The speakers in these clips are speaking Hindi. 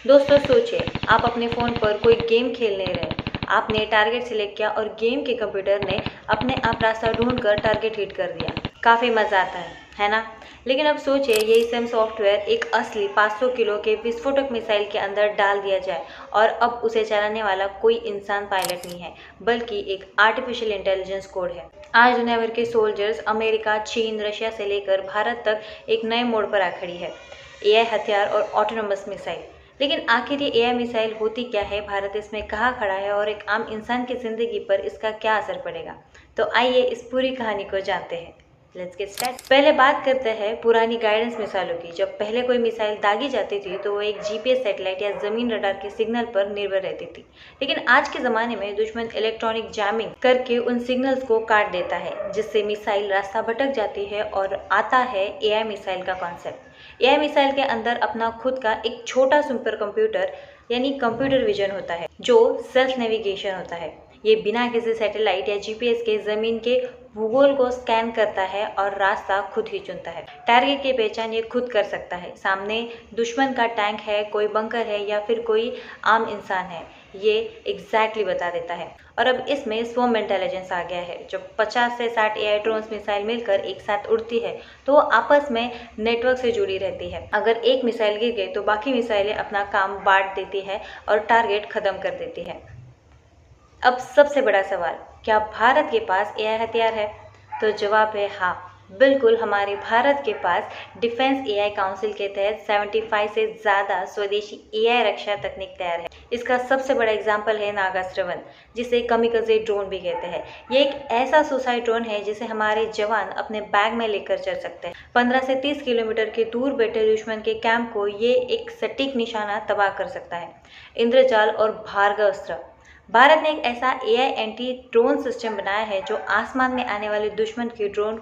दोस्तों सोचिए, आप अपने फ़ोन पर कोई गेम खेल नहीं रहे, आपने टारगेट सिलेक्ट किया और गेम के कंप्यूटर ने अपने आप रास्ता ढूंढकर टारगेट हिट कर दिया। काफ़ी मज़ा आता है ना? लेकिन अब सोचिए यही सेम सॉफ्टवेयर एक असली 500 किलो के विस्फोटक मिसाइल के अंदर डाल दिया जाए और अब उसे चलाने वाला कोई इंसान पायलट नहीं है, बल्कि एक आर्टिफिशियल इंटेलिजेंस कोड है। आज दुनिया भर के सोल्जर्स अमेरिका, चीन, रशिया से लेकर भारत तक एक नए मोड़ पर आ खड़ी है, एआई हथियार और ऑटोनोमस मिसाइल। लेकिन आखिर ये एआई मिसाइल होती क्या है, भारत इसमें कहाँ खड़ा है और एक आम इंसान की ज़िंदगी पर इसका क्या असर पड़ेगा? तो आइए इस पूरी कहानी को जानते हैं। Let's get start. पहले बात करते हैं पुरानी गाइडेंस मिसाइलों की। जब पहले कोई मिसाइल दागी जाती थी तो वो एक जीपीएस सैटेलाइट या जमीन रडार के सिग्नल पर निर्भर रहती थी। लेकिन आज के ज़माने में दुश्मन इलेक्ट्रॉनिक जैमिंग करके उन सिग्नल्स को काट देता है, जिससे मिसाइल रास्ता भटक जाती है और आता है एआई मिसाइल का कॉन्सेप्ट। एआई मिसाइल के अंदर अपना खुद का एक छोटा सुपर कंप्यूटर यानी कंप्यूटर विजन होता है, जो सेल्फ नेविगेशन होता है। ये बिना किसी सैटेलाइट या जीपीएस के ज़मीन के भूगोल को स्कैन करता है और रास्ता खुद ही चुनता है। टारगेट की पहचान ये खुद कर सकता है। सामने दुश्मन का टैंक है, कोई बंकर है या फिर कोई आम इंसान है, ये एग्जैक्टली बता देता है। और अब इसमें स्वम इंटेलिजेंस आ गया है। जब 50 से 60 एआई ड्रोन्स मिसाइल मिलकर एक साथ उड़ती है तो वो आपस में नेटवर्क से जुड़ी रहती है। अगर एक मिसाइल गिर गई तो बाकी मिसाइलें अपना काम बांट देती है और टारगेट खत्म कर देती है। अब सबसे बड़ा सवाल, क्या भारत के पास एआई हथियार है? तो जवाब है हाँ, बिल्कुल। हमारे भारत के पास डिफेंस एआई काउंसिल के तहत 75 से ज़्यादा स्वदेशी एआई रक्षा तकनीक तैयार है। इसका सबसे बड़ा एग्जाम्पल है नागास्त्र 1, जिसे कमिकजे ड्रोन भी कहते हैं। ये एक ऐसा सुसाइड ड्रोन है जिसे हमारे जवान अपने बैग में लेकर चल सकते हैं। 15 से 30 किलोमीटर के दूर बैठे दुश्मन के कैंप को ये एक सटीक निशाना तबाह कर सकता है। इंद्रजाल और भार्गवस्त्र, भारत ने एक ऐसा एआई एंटी ड्रोन सिस्टम बनाया है जो आसमान में आने वाले दुश्मन के ड्रोन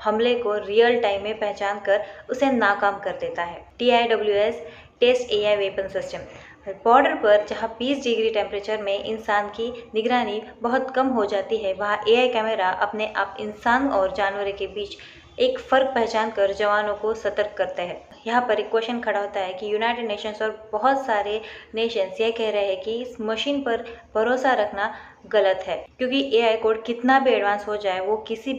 हमले को रियल टाइम में पहचान कर उसे नाकाम कर देता है। TIWS test AI weapon system, border पर जहां 20 डिग्री टेम्परेचर में इंसान की निगरानी बहुत कम हो जाती है, वहां एआई कैमरा अपने आप इंसान और जानवर के बीच एक फ़र्क पहचान कर जवानों को सतर्क करते हैं। यहाँ पर एक क्वेश्चन खड़ा होता है कि यूनाइटेड नेशंस और बहुत सारे नेशंस ये कह रहे हैं कि इस मशीन पर भरोसा रखना गलत है, क्योंकि एआई कोड कितना भी एडवांस हो जाए, वो किसी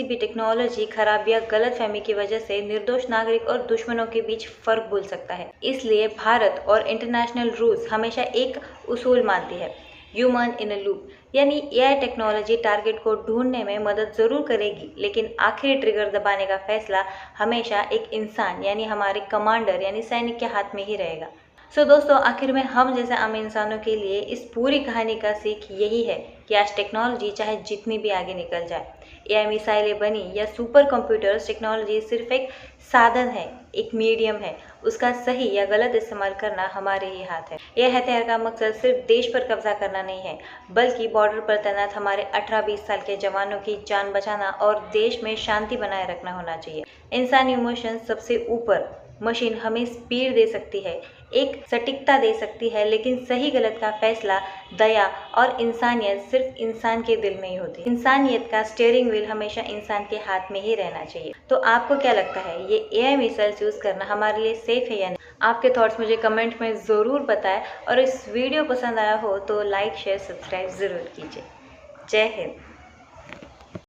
भी टेक्नोलॉजी खराब या गलत फहमी की वजह से निर्दोष नागरिक और दुश्मनों के बीच फ़र्क भूल सकता है। इसलिए भारत और इंटरनेशनल रूल्स हमेशा एक उसूल मानती है, ह्यूमन इन अ लूप, यानी एआई टेक्नोलॉजी टारगेट को ढूंढने में मदद ज़रूर करेगी, लेकिन आखिरी ट्रिगर दबाने का फैसला हमेशा एक इंसान यानी हमारे कमांडर यानी सैनिक के हाथ में ही रहेगा। सो दोस्तों, आखिर में हम जैसे आम इंसानों के लिए इस पूरी कहानी का सीख यही है कि आज टेक्नोलॉजी चाहे जितनी भी आगे निकल जाए, एआई मिसाइलें बनी या सुपर कंप्यूटर्स, टेक्नोलॉजी सिर्फ एक साधन है, एक मीडियम है। उसका सही या गलत इस्तेमाल करना हमारे ही हाथ है। यह हथियार का मकसद सिर्फ देश पर कब्जा करना नहीं है, बल्कि बॉर्डर पर तैनात हमारे 18-20 साल के जवानों की जान बचाना और देश में शांति बनाए रखना होना चाहिए। इंसानी इमोशन सबसे ऊपर। मशीन हमें स्पीड दे सकती है, एक सटीकता दे सकती है, लेकिन सही गलत का फैसला दया और इंसानियत सिर्फ इंसान के दिल में ही होती है। इंसानियत का स्टीयरिंग व्हील हमेशा इंसान के हाथ में ही रहना चाहिए। तो आपको क्या लगता है, ये एआई मिसाइल्स यूज़ करना हमारे लिए सेफ है या नहीं? आपके थॉट्स मुझे कमेंट में ज़रूर बताएं और इस वीडियो पसंद आया हो तो लाइक, शेयर, सब्सक्राइब ज़रूर कीजिए। जय हिंद।